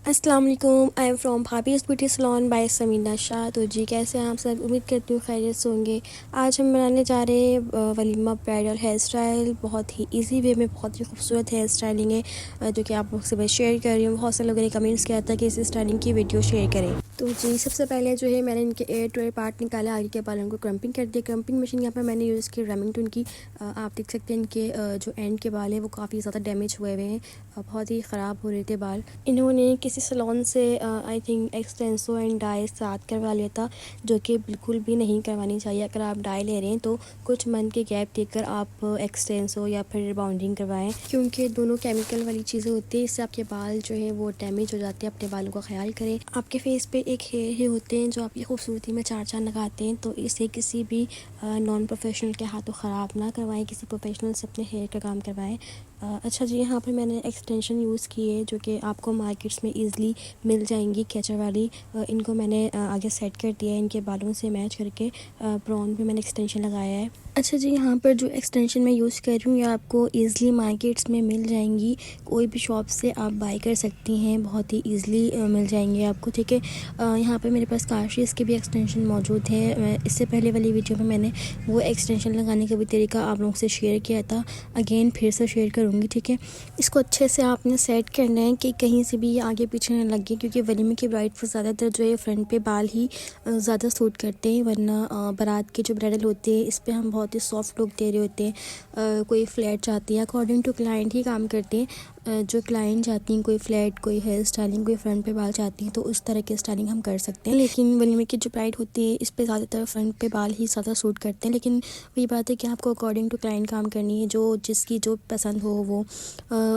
अस्सलाम वालेकुम। I am from Bhabhi's beauty salon by Samina Shah. तो जी कैसे हैं आप सब? उम्मीद करती हूँ खैरियत से होंगे। आज हम बनाने जा रहे हैं वलीमा ब्राइडल हेयर स्टाइल। बहुत ही इजी वे में बहुत ही खूबसूरत हेयर स्टाइलिंग है जो कि आप लोग से मैं शेयर कर रही हूँ। बहुत से लोगों ने कमेंट्स किया था कि इस स्टाइलिंग की वीडियो शेयर करें। तो जी सबसे पहले जो है मैंने इनके एयर टू एयर पार्ट निकाला, आगे के बालों को क्रम्पिंग कर दिया। क्रम्पिंग मशीन यहाँ पर मैंने यूज़ की रेमिंगटन की। आप देख सकते हैं इनके जो एंड के बाल हैं वो काफ़ी ज़्यादा डैमेज हुए हैं, बहुत ही ख़राब हो रहे थे बाल। इन्होंने किसी सलोन से I think Xtenso and dye साथ करवा लिया था, जो कि बिल्कुल भी नहीं करवानी चाहिए। अगर आप डाई ले रहे हैं तो कुछ मंथ के गैप देकर आप एक्सटेंसो या फिर रिबाउंडिंग करवाएं, क्योंकि दोनों केमिकल वाली चीज़ें होती हैं। इससे आपके बाल जो है वो डैमेज हो जाते हैं। अपने बालों का ख्याल करें। आपके फेस पे एक हेयर ही होते हैं जो आपकी खूबसूरती में चार चांद लगाते हैं, तो इसे किसी भी नॉन प्रोफेशनल के हाथों ख़राब ना करवाएं, किसी प्रोफेशनल से अपने हेयर का काम करवाएं। अच्छा जी, यहाँ पर मैंने एक्सटेंशन यूज़ की है जो कि आपको मार्केट्स में ईज़िली मिल जाएंगी, कैचर वाली। इनको मैंने आगे सेट कर दिया है इनके बालों से मैच करके। ब्राउन पे मैंने एक्सटेंशन लगाया है। अच्छा जी, यहाँ पर जो एक्सटेंशन मैं यूज़ कर रही हूँ ये आपको ईज़िली मार्केट्स में मिल जाएंगी। कोई भी शॉप से आप बाई कर सकती हैं, बहुत ही ईज़िली मिल जाएंगे आपको, ठीक है। यहाँ पर मेरे पास काशीज़ के भी एक्सटेंशन मौजूद है। इससे पहले वाली वीडियो में मैंने वो एक्सटेंशन लगाने का भी तरीका आप लोगों से शेयर किया था, अगेन फिर से शेयर करूँगी, ठीक है। इसको अच्छे से आपने सेट करना है कि कहीं से भी ये आगे पीछे ना लगे, क्योंकि वलीमे की ब्राइड पर ज़्यादातर जो है फ्रंट पे बाल ही ज़्यादा सूट करते हैं, वरना बारात के जो ब्राइडल होते हैं इस पर हम बहुत ही सॉफ्ट लुक दे रहे होते हैं। कोई फ्लैट चाहती है, अकॉर्डिंग टू क्लाइंट ही काम करते हैं। जो क्लाइंट चाहती हैं कोई फ्लैट, कोई हेयर स्टाइलिंग, कोई फ्रंट पे बाल चाहती हैं, तो उस तरह की स्टाइलिंग हम कर सकते हैं। लेकिन वलीमे की जो ब्राइड होती है इस पे ज़्यादातर फ्रंट पे बाल ही ज़्यादा सूट करते हैं। लेकिन वही बात है कि आपको अकॉर्डिंग टू क्लाइंट काम करनी है, जो जिसकी जो पसंद हो वो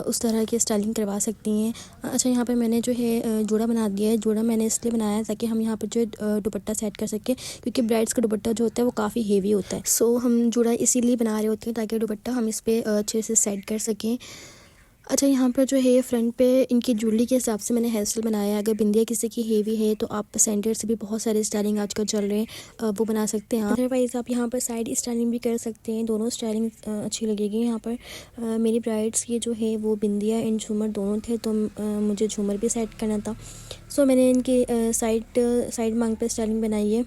उस तरह की स्टाइलिंग करवा सकती हैं। अच्छा, यहाँ पे मैंने जो है जोड़ा बना दिया है। जोड़ा मैंने इसलिए बनाया ताकि हम यहाँ पर जो दुपट्टा सेट कर सकें, क्योंकि ब्राइड्स का दुपट्टा जो होता है वो काफ़ी हेवी होता है। सो हम जोड़ा इसीलिए बना रहे होते हैं ताकि दुपट्टा हम इस पर अच्छे से सेट कर सकें। अच्छा, यहाँ पर जो है फ्रंट पे इनकी ज्वेलरी के हिसाब से मैंने हेयर स्टाइल बनाया है। अगर बिंदिया किसी की हेवी है तो आप सेंटर से भी बहुत सारे स्टाइलिंग आजकल चल रहे हैं वो बना सकते हैं। अदरवाइज़ आप यहाँ पर साइड स्टाइलिंग भी कर सकते हैं, दोनों स्टाइलिंग अच्छी लगेगी। यहाँ पर मेरी ब्राइड्स की जो है वो बिंदिया एंड झूमर दोनों थे, तो मुझे झूमर भी सेट करना था। सो मैंने इनके साइड मांग पर स्टाइलिंग बनाई है।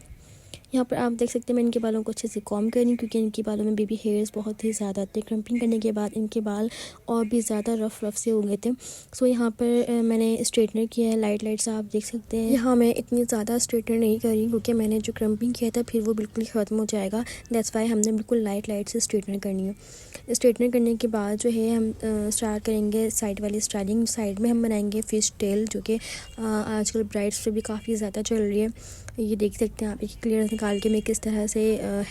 यहाँ पर आप देख सकते हैं मैं इनके बालों को अच्छे से कॉम कर रही हूँ, क्योंकि इनके बालों में बेबी हेयर्स बहुत ही ज़्यादा थे। क्रम्पिंग करने के बाद इनके बाल और भी ज़्यादा रफ से हो गए थे। सो यहाँ पर मैंने स्ट्रेटनर किया है, लाइट सा आप देख सकते हैं। यहाँ मैं इतनी ज़्यादा स्ट्रेटनर नहीं कर रही, क्योंकि मैंने जो क्रम्पिंग किया था फिर वो बिल्कुल ख़त्म हो जाएगा। दैट्स वाई हमने बिल्कुल लाइट से स्ट्रेटनर करनी है। स्ट्रेटनर करने के बाद जो है हम स्टार्ट करेंगे साइड वाली स्टाइलिंग। साइड में हम बनाएंगे फिश टेल, जो कि आजकल ब्राइड्स पे भी काफ़ी ज़्यादा चल रही है। ये देख सकते हैं आप, एक क्लियर निकाल के मैं किस तरह से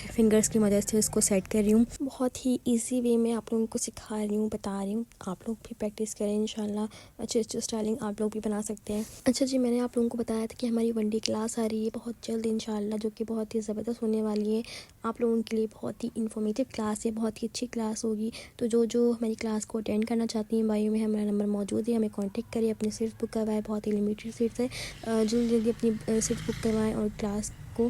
फिंगर्स की मदद से इसको सेट कर रही हूँ। बहुत ही इजी वे में आप लोगों को सिखा रही हूँ, बता रही हूँ। आप लोग भी प्रैक्टिस करें, इंशाल्लाह अच्छी स्टाइलिंग आप लोग भी बना सकते हैं। अच्छा जी, मैंने आप लोगों को बताया था कि हमारी 1 डे क्लास आ रही है बहुत जल्द इंशाल्लाह, जो कि बहुत ही ज़बरदस्त होने वाली है। आप लोगों के लिए बहुत ही इन्फॉर्मेटिव क्लास है, बहुत ही अच्छी क्लास होगी। तो जो हमारी क्लास को अटेंड करना चाहती हैं, बायो में हमारा नंबर मौजूद है, हमें कॉन्टेक्ट करें, अपनी सीट्स बुक करवाएं। बहुत ही लिमिटेड सीट्स है, जल्दी अपनी सीट्स बुक करवाएं और क्लास को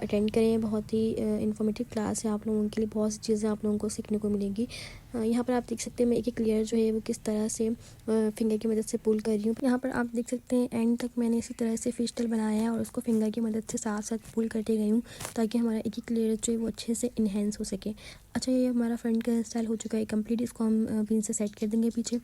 अटेंड करें। बहुत ही इन्फॉर्मेटिव क्लास है, आप लोगों के लिए बहुत सी चीज़ें आप लोगों को सीखने को मिलेगी। यहाँ पर आप देख सकते हैं मैं एक लेयर जो है वो किस तरह से फिंगर की मदद से पुल कर रही हूँ। यहाँ पर आप देख सकते हैं एंड तक मैंने इसी तरह से फिश टेल बनाया है और उसको फिंगर की मदद से साथ साथ पुल करते गई हूँ, ताकि हमारा एक लेयर जो है वो अच्छे से इन्हेंस हो सके। अच्छा, ये हमारा फ्रंट का स्टाइल हो चुका है कंप्लीट। इसको हम पिन से सेट कर देंगे पीछे।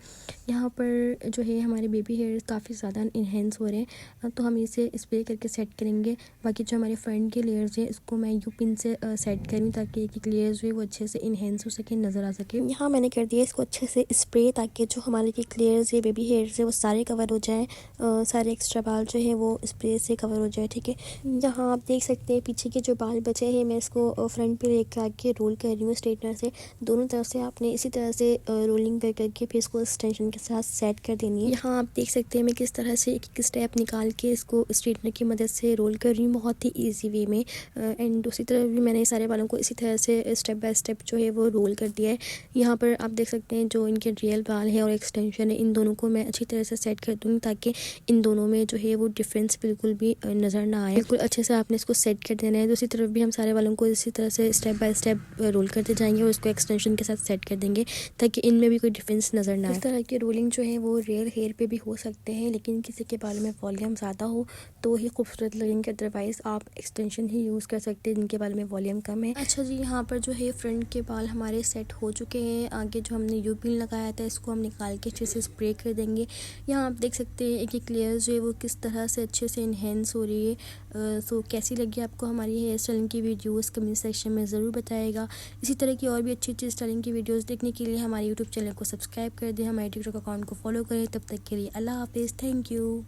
यहाँ पर जो है हमारे बेबी हेयर काफ़ी ज़्यादा इन्हेंस हो रहे हैं, तो हम इसे स्प्रे करके सेट करेंगे। बाकी जो हमारे फ्रंट के लेयर्स हैं इसको मैं यू पिन से सेट करूँ, ताकि एक लेयर जो है वो अच्छे से इन्हेंस हो सके, नज़र आ सके। यहाँ मैंने कर दिया इसको अच्छे से स्प्रे, ताकि जो हमारे के लेयर्स है बेबी हेयर्स है वो सारे कवर हो जाएँ, सारे एक्स्ट्रा बाल जो है वो स्प्रे से कवर हो जाए, ठीक है। यहाँ आप देख सकते हैं पीछे के जो बाल बचे हैं मैं इसको फ्रंट पे लेकर आके रोल कर रही हूँ स्ट्रेटनर से। दोनों तरफ से आपने इसी तरह से रोलिंग करके फिर इसको एक्सटेंशन के साथ सेट कर देनी है। यहाँ आप देख सकते हैं मैं किस तरह से एक स्टेप निकाल के इसको स्ट्रेटनर की मदद से रोल कर रही हूँ, बहुत ही ईजी वे में। एंड दूसरी तरफ भी मैंने सारे बालों को इसी तरह से स्टेप बाय स्टेप जो है वो रोल कर दिया है। यहाँ यहाँ पर आप देख सकते हैं जो इनके रियल बाल है और एक्सटेंशन है, इन दोनों को मैं अच्छी तरह से सेट कर दूँगी ताकि इन दोनों में जो है वो डिफरेंस बिल्कुल भी नज़र ना आए। बिल्कुल अच्छे से आपने इसको सेट कर देना है। दूसरी तरफ भी हम सारे बालों को इसी तरह से स्टेप बाय स्टेप रोल करते जाएंगे और उसको एक्सटेंशन के साथ सेट कर देंगे ताकि इनमें भी कोई डिफरेंस नज़र ना आए। इस तरह के रोलिंग जो है वो रियल हेयर पे भी हो सकते हैं, लेकिन किसी के बालों में वॉल्यूम ज़्यादा हो तो ही खूबसूरत लगेंगे, अदरवाइज़ आप एक्सटेंशन ही यूज़ कर सकते हैं जिनके बालों में वॉल्यूम कम है। अच्छा जी, यहाँ पर जो है फ्रंट के बाल हमारे सेट हो चुके हैं। आगे जो हमने यू पिन लगाया था इसको हम निकाल के अच्छे से स्प्रे कर देंगे। यहाँ आप देख सकते हैं एक लेयर जो है वो किस तरह से अच्छे से इन्हेंस हो रही है। सो कैसी लगी आपको हमारी हेयर स्टाइलिंग की वीडियोस कमेंट सेक्शन में ज़रूर बताइएगा। इसी तरह की और भी अच्छी अच्छी स्टाइलिंग की वीडियोस देखने के लिए हमारे यूट्यूब चैनल को सब्सक्राइब कर दें, हमारे टिकटॉक अकाउंट को फॉलो करें। तब तक के लिए अल्लाह हाफिज़, थैंक यू।